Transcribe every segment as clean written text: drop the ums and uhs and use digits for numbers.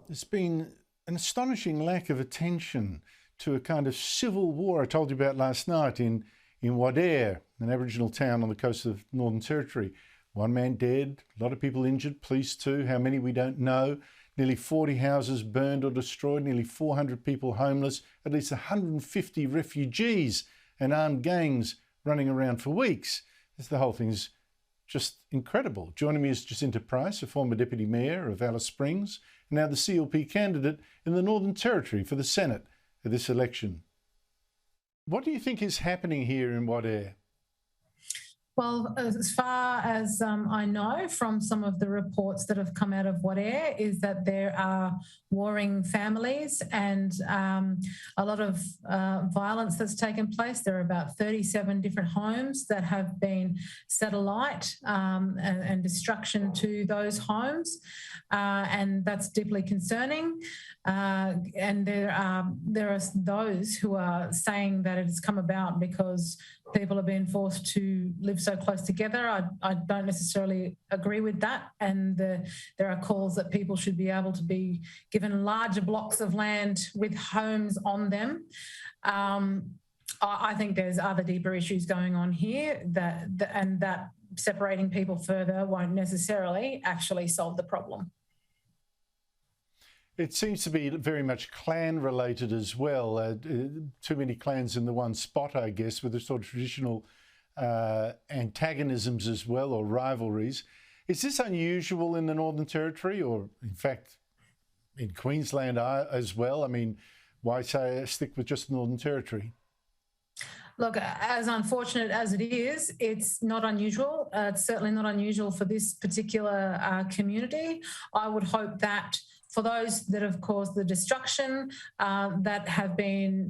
There's been an astonishing lack of attention to a kind of civil war I told you about last night in Wadeye, an Aboriginal town on the coast of Northern Territory. One man dead, a lot of people injured, police too, how many we don't know. Nearly 40 houses burned or destroyed, nearly 400 people homeless, at least 150 refugees and armed gangs running around for weeks. The whole thing's just incredible. Joining me is Jacinta Price, a former Deputy Mayor of Alice Springs, and now the CLP candidate in the Northern Territory for the Senate for this election. What do you think is happening here in Wadeye? Well, as far as I know from some of the reports that have come out of Wadeye is that there are warring families and a lot of violence that's taken place. There are about 37 different homes that have been set alight and destruction to those homes, and that's deeply concerning. And there are those who are saying that it has come about because people are being forced to live so close together. I don't necessarily agree with that. And there are calls that people should be able to be given larger blocks of land with homes on them. I think there's other deeper issues going on here that separating people further won't necessarily actually solve the problem. It seems to be very much clan related as well. Too many clans in the one spot, I guess, with the sort of traditional antagonisms as well, or rivalries. Is this unusual in the Northern Territory, or in fact in Queensland as well? I mean, why stick with just the Northern Territory? Look, as unfortunate as it is, it's not unusual. It's certainly not unusual for this particular community. I would hope that for those that have caused the destruction, that have been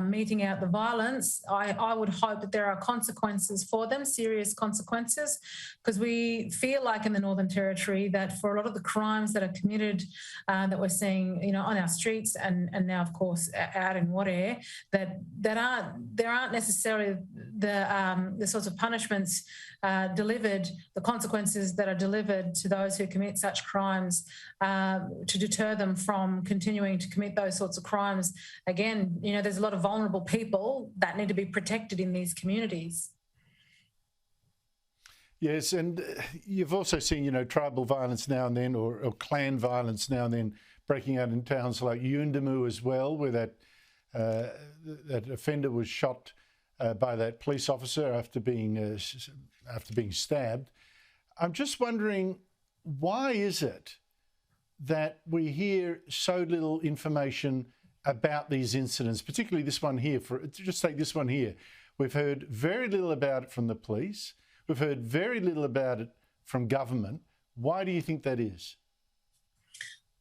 meting out the violence, I would hope that there are consequences for them, serious consequences, because we feel like in the Northern Territory that for a lot of the crimes that are committed that we're seeing, on our streets and now, of course, out in Wadeye, there aren't necessarily the sorts of punishments delivered, the consequences that are delivered to those who commit such crimes to deter them from continuing to commit those sorts of crimes. Again, there's a lot of vulnerable people that need to be protected in these communities. Yes, and you've also seen, tribal violence now and then, or clan violence now and then breaking out in towns like Yuendamu as well, where that offender was shot by that police officer after being stabbed. I'm just wondering, why is it that we hear so little information about these incidents, particularly this one here? Just take this one here. We've heard very little about it from the police. We've heard very little about it from government. Why do you think that is?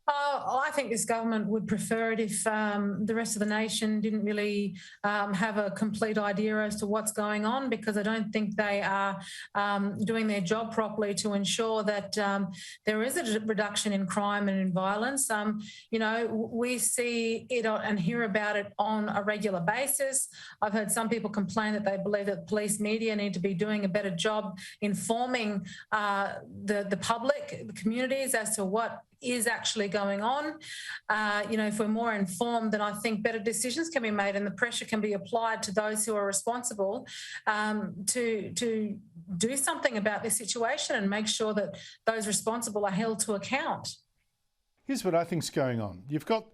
I think this government would prefer it if the rest of the nation didn't really have a complete idea as to what's going on, because I don't think they are doing their job properly to ensure that there is a reduction in crime and in violence. We see it and hear about it on a regular basis. I've heard some people complain that they believe that police media need to be doing a better job informing the public, the communities, as to what is actually going on. If we're more informed, then I think better decisions can be made and the pressure can be applied to those who are responsible to do something about this situation and make sure that those responsible are held to account. Here's what I think's going on. You've got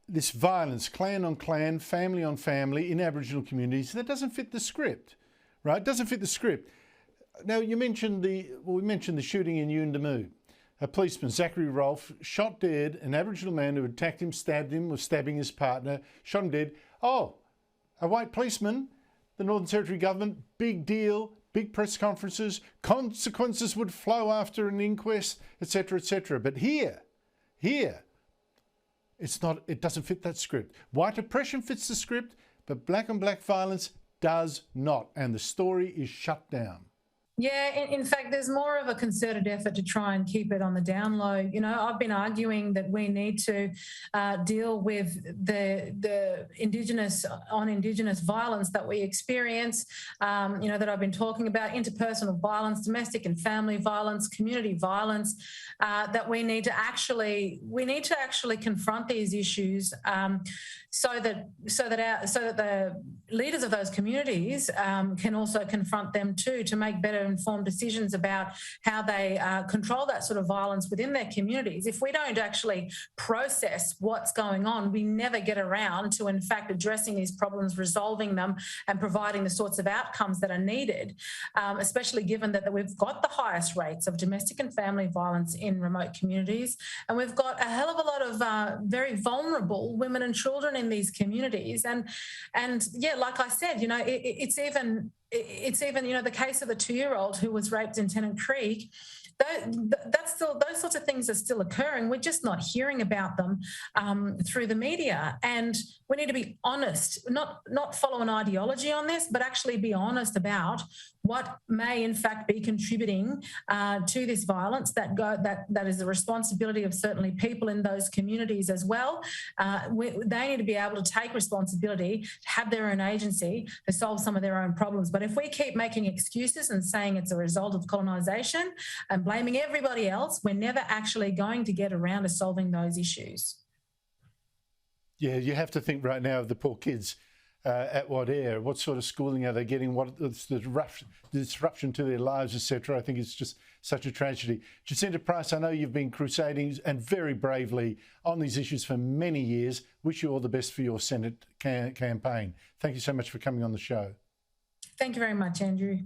this violence, clan on clan, family on family in Aboriginal communities that doesn't fit the script, right? It doesn't fit the script. Now, we mentioned the shooting in Yuendamu. A policeman, Zachary Rolfe, shot dead an Aboriginal man who attacked him, stabbed him, was stabbing his partner, shot him dead. Oh, a white policeman, the Northern Territory government, big deal, big press conferences, consequences would flow after an inquest, etc., etc. But here, it doesn't fit that script. White oppression fits the script, but black on black violence does not, and the story is shut down. Yeah, in fact, there's more of a concerted effort to try and keep it on the down low. You know, I've been arguing that we need to deal with the Indigenous violence that we experience. That I've been talking about: interpersonal violence, domestic and family violence, community violence. That we need to actually confront these issues. So that the leaders of those communities can also confront them too, to make better informed decisions about how they control that sort of violence within their communities. If we don't actually process what's going on, we never get around to, in fact, addressing these problems, resolving them, and providing the sorts of outcomes that are needed, especially given that we've got the highest rates of domestic and family violence in remote communities. And we've got a hell of a lot of very vulnerable women and children in these communities. And yeah, like I said, it's even the case of the 2-year-old who was raped in Tennant Creek. That's still, those sorts of things are still occurring. We're just not hearing about them through the media. And we need to be honest, not follow an ideology on this, but actually be honest about what may in fact be contributing to this violence that is the responsibility of certainly people in those communities as well. They need to be able to take responsibility, have their own agency to solve some of their own problems. But if we keep making excuses and saying it's a result of colonisation and blaming everybody else, we're never actually going to get around to solving those issues. Yeah, you have to think right now of the poor kids at Wadeye. What sort of schooling are they getting? What's the disruption to their lives, etc.? I think it's just such a tragedy. Jacinta Price, I know you've been crusading and very bravely on these issues for many years. Wish you all the best for your Senate campaign. Thank you so much for coming on the show. Thank you very much, Andrew.